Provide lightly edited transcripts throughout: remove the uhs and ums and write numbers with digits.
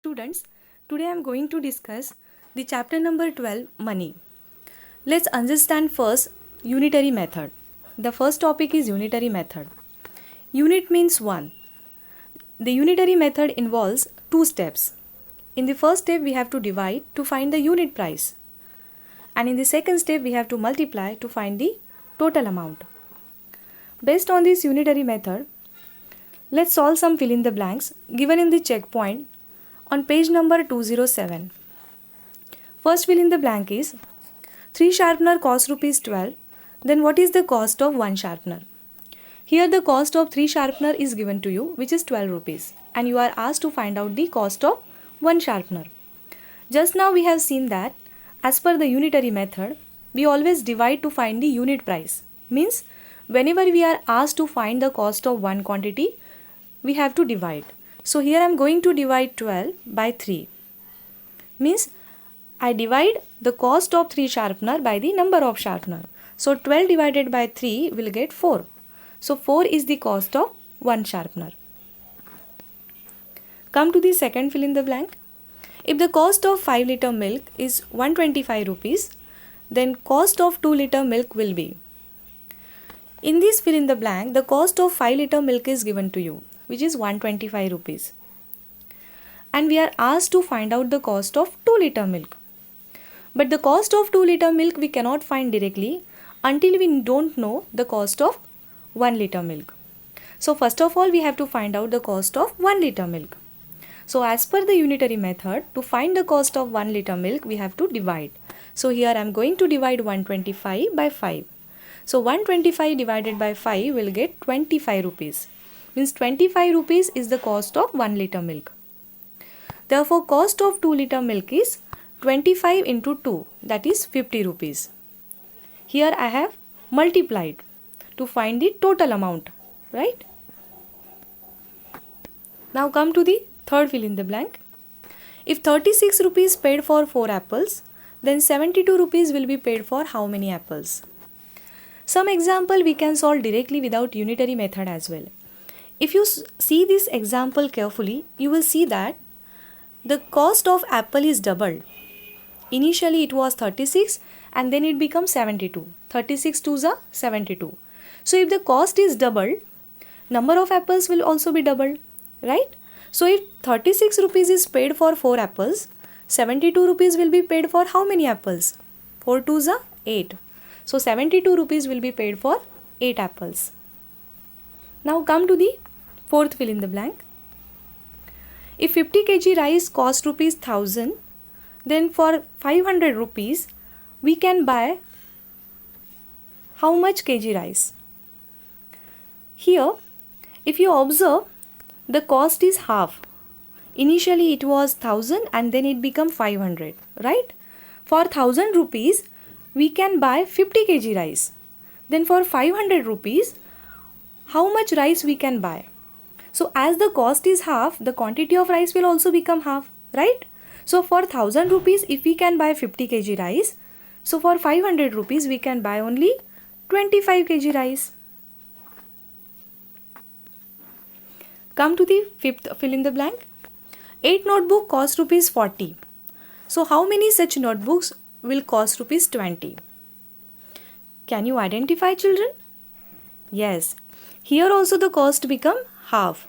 Students, today I am going to discuss the chapter number 12, money. Let's understand first unitary method. The first topic is unitary method. Unit means 1. The unitary method involves 2 steps. In the first step we have to divide to find the unit price. And in the second step we have to multiply to find the total amount. Based on this unitary method, let's solve some fill in the blanks given in the checkpoint on page number 207. First fill in the blank is 3 sharpener cost rupees 12. Then what is the cost of 1 sharpener? Here the cost of 3 sharpener is given to you, which is 12 rupees, and you are asked to find out the cost of 1 sharpener. Just now we have seen that as per the unitary method, we always divide to find the unit price. Means whenever we are asked to find the cost of one quantity, we have to divide. So here I am going to divide 12 by 3. Means I divide the cost of 3 sharpener by the number of sharpener. So 12 divided by 3 will get 4. So 4 is the cost of 1 sharpener. Come to the second fill in the blank. If the cost of 5 liter milk is 125 rupees, then cost of 2 liter milk will be. In this fill in the blank, the cost of 5 liter milk is given to you, which is 125 rupees. And we are asked to find out the cost of 2 liter milk. But the cost of 2 liter milk we cannot find directly until we don't know the cost of 1 liter milk. So first of all we have to find out the cost of 1 liter milk. So as per the unitary method, to find the cost of 1 liter milk we have to divide. So here I am going to divide 125 by 5. So 125 divided by 5 will get 25 rupees. Means 25 rupees is the cost of 1 liter milk. Therefore cost of 2 liter milk is 25 into 2, that is 50 rupees. Here I have multiplied to find the total amount, right? Now come to the third fill in the blank. If 36 rupees paid for 4 apples, then 72 rupees will be paid for how many apples? Some example we can solve directly without unitary method as well. If you see this example carefully, you will see that the cost of apple is doubled. Initially it was 36 and then it becomes 72. 36 2s are 72. So if the cost is doubled, number of apples will also be doubled, right? So if 36 rupees is paid for 4 apples, 72 rupees will be paid for how many apples? 4 2s are 8. So 72 rupees will be paid for 8 apples. Now come to the fourth fill in the blank. If 50 kg rice cost rupees 1000, then for 500 rupees we can buy how much kg rice? Here if you observe, the cost is half. Initially it was 1000 and then it become 500, right? For 1000 rupees we can buy 50 kg rice. Then for 500 rupees, how much rice we can buy? So as the cost is half, the quantity of rice will also become half, right? So for 1000 rupees if we can buy 50 kg rice, so for 500 rupees we can buy only 25 kg rice. Come to the fifth fill in the blank. 8 notebook cost rupees 40. So how many such notebooks will cost rupees 20? Can you identify, children? Yes. Here also the cost become half.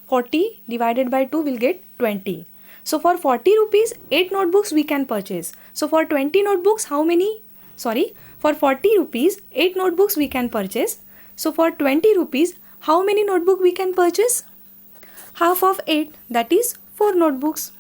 40 divided by 2 will get 20. So for 40 rupees, 8 notebooks we can purchase. So for 20 notebooks, for 40 rupees, 8 notebooks we can purchase. So for 20 rupees, how many notebook we can purchase? Half of 8, that is 4 notebooks.